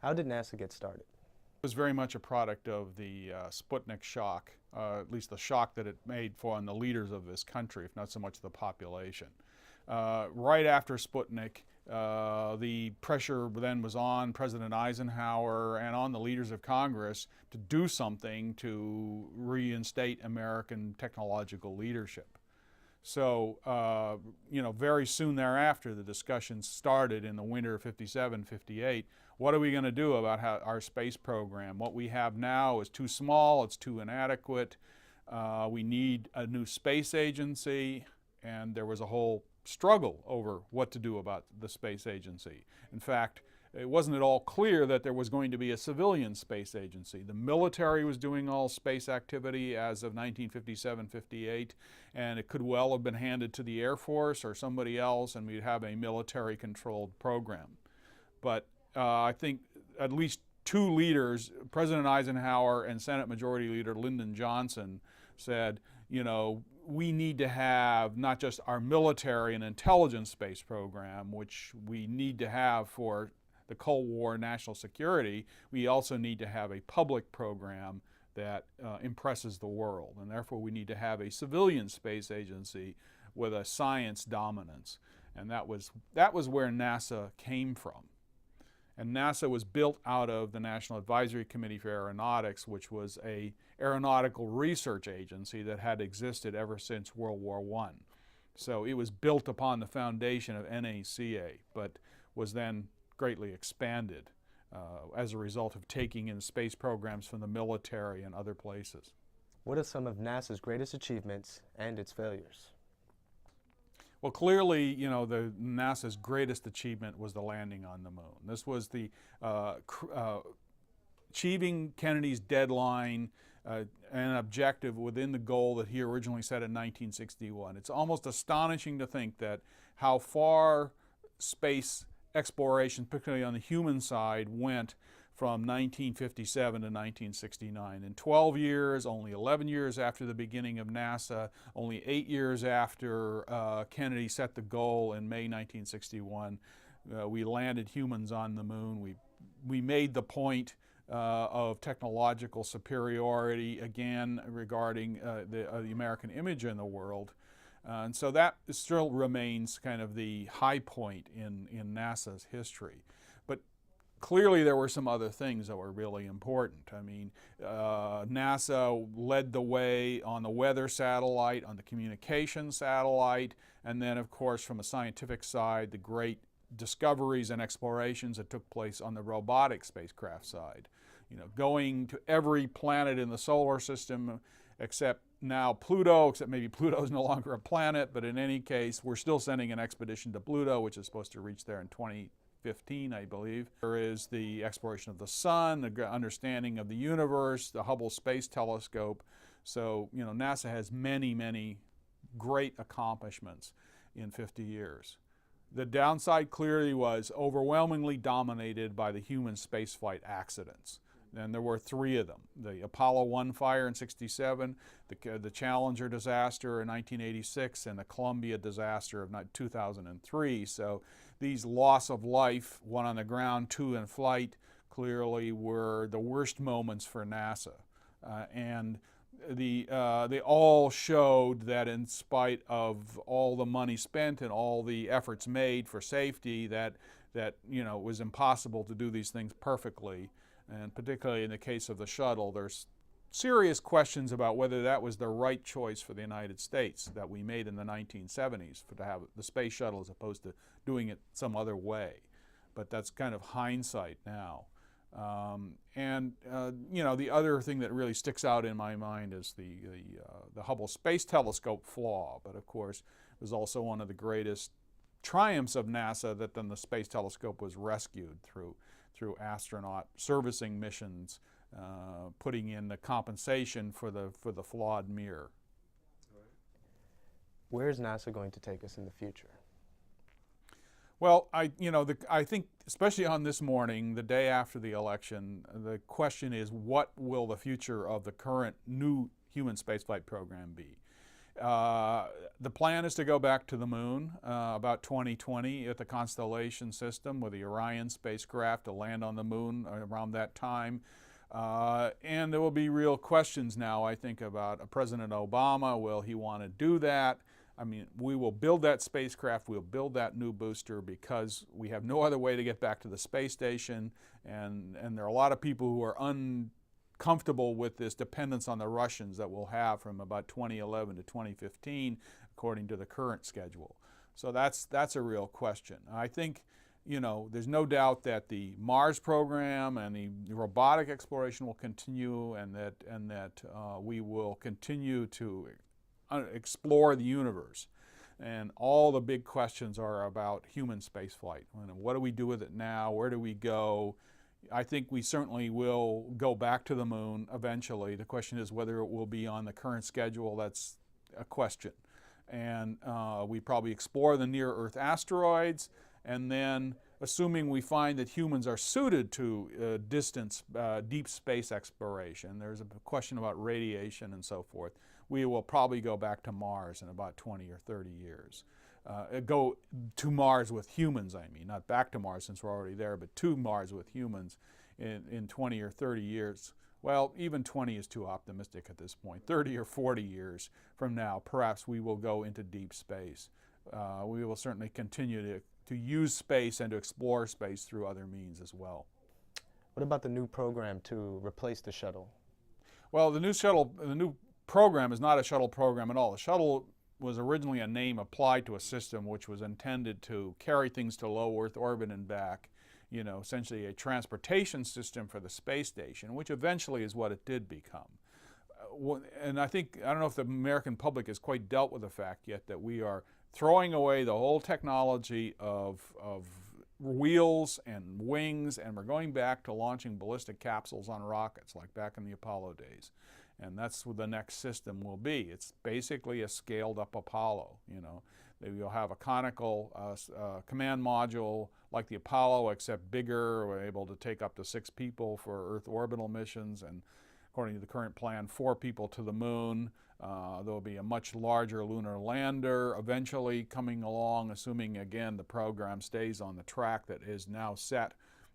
How did NASA get started? It was very much a product of the Sputnik shock, at least the shock that it made on the leaders of this country, if not so much the population. Right after Sputnik, the pressure then was on President Eisenhower and on the leaders of Congress to do something to reinstate American technological leadership. So, very soon thereafter, the discussions started in the winter of 57, 58. What are we going to do about our space program? What we have now is too small, it's too inadequate. We need a new space agency, and there was a whole struggle over what to do about the space agency. In fact, it wasn't at all clear that there was going to be a civilian space agency. The military was doing all space activity as of 1957-58, and it could well have been handed to the Air Force or somebody else, and we'd have a military-controlled program. But I think at least two leaders, President Eisenhower and Senate Majority Leader Lyndon Johnson, said, we need to have not just our military and intelligence space program, which we need to have for the Cold War national security, we also need to have a public program that impresses the world. And therefore we need to have a civilian space agency with a science dominance. And that was where NASA came from. And NASA was built out of the National Advisory Committee for Aeronautics, which was an aeronautical research agency that had existed ever since World War I. So it was built upon the foundation of NACA, but was then greatly expanded as a result of taking in space programs from the military and other places. What are some of NASA's greatest achievements and its failures? Well, clearly, the NASA's greatest achievement was the landing on the moon. This was the achieving Kennedy's deadline and objective within the goal that he originally set in 1961. It's almost astonishing to think that how far space exploration, particularly on the human side, went from 1957 to 1969. In 12 years, only 11 years after the beginning of NASA, only 8 years after Kennedy set the goal in May 1961, we landed humans on the moon. We made the point of technological superiority again regarding the American image in the world. And so that still remains kind of the high point in NASA's history. But clearly there were some other things that were really important. I mean, NASA led the way on the weather satellite, on the communication satellite, and then of course from a scientific side, the great discoveries and explorations that took place on the robotic spacecraft side. Going to every planet in the solar system except now Pluto, except maybe Pluto is no longer a planet, but in any case, we're still sending an expedition to Pluto, which is supposed to reach there in 2015, I believe. There is the exploration of the sun, the understanding of the universe, the Hubble Space Telescope. So, NASA has many, many great accomplishments in 50 years. The downside clearly was overwhelmingly dominated by the human spaceflight accidents. And there were 3 of them. The Apollo 1 fire in 67, the Challenger disaster in 1986, and the Columbia disaster of 2003. So these loss of life, 1 on the ground, 2 in flight, clearly were the worst moments for NASA. And they all showed that in spite of all the money spent and all the efforts made for safety, that it was impossible to do these things perfectly. And particularly in the case of the shuttle, there's serious questions about whether that was the right choice for the United States that we made in the 1970s to have the space shuttle as opposed to doing it some other way. But that's kind of hindsight now. The other thing that really sticks out in my mind is the Hubble Space Telescope flaw. But of course, it was also one of the greatest triumphs of NASA that then the Space Telescope was rescued through astronaut servicing missions, putting in the compensation for the flawed mirror. Where is NASA going to take us in the future? Well, I think especially on this morning, the day after the election, the question is what will the future of the current new human spaceflight program be? The plan is to go back to the moon about 2020 at the Constellation system with the Orion spacecraft to land on the moon around that time. And there will be real questions now, I think, about President Obama. Will he want to do that? I mean, we will build that spacecraft, we'll build that new booster because we have no other way to get back to the space station. And there are a lot of people who are uncomfortable with this dependence on the Russians that we'll have from about 2011 to 2015, according to the current schedule. So that's a real question. I think, you know, there's no doubt that the Mars program and the robotic exploration will continue, and that we will continue to explore the universe. And all the big questions are about human spaceflight. What do we do with it now? Where do we go? I think we certainly will go back to the moon eventually. The question is whether it will be on the current schedule. That's a question. And we probably explore the near-Earth asteroids, and then assuming we find that humans are suited to deep space exploration, there's a question about radiation and so forth, we will probably go back to Mars in about 20 or 30 years. Go to Mars with humans, I mean, not back to Mars since we're already there, but to Mars with humans in 20 or 30 years. Well, even 20 is too optimistic at this point. 30 or 40 years from now, perhaps we will go into deep space. We will certainly continue to use space and to explore space through other means as well. What about the new program to replace the shuttle? Well, the new program is not a shuttle program at all. The shuttle was originally a name applied to a system which was intended to carry things to low Earth orbit and back, you know, essentially a transportation system for the space station, which eventually is what it did become. And I don't know if the American public has quite dealt with the fact yet that we are throwing away the whole technology of wheels and wings, and we're going back to launching ballistic capsules on rockets like back in the Apollo days. And that's what the next system will be. It's basically a scaled up Apollo, you know. You'll have a conical command module like the Apollo, except bigger. We're able to take up to 6 people for Earth orbital missions, and according to the current plan, 4 people to the moon. There will be a much larger lunar lander eventually coming along, assuming, again, the program stays on the track that is now set.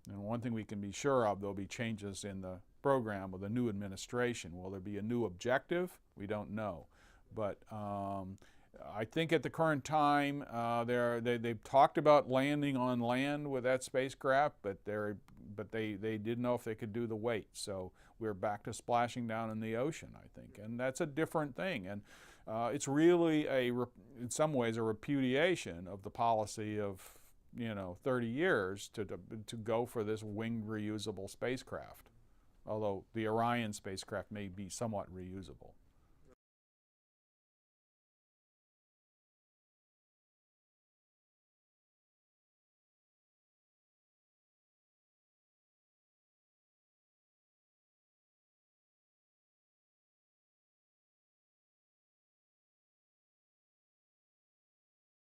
And one thing we can be sure of, there'll be changes in the program with a new administration. Will there be a new objective? We don't know. But I think at the current time, they've talked about landing on land with that spacecraft, but they didn't know if they could do the weight. So we're back to splashing down in the ocean, I think. And that's a different thing. And it's really, in some ways, a repudiation of the policy of, 30 years to go for this winged reusable spacecraft. Although the Orion spacecraft may be somewhat reusable.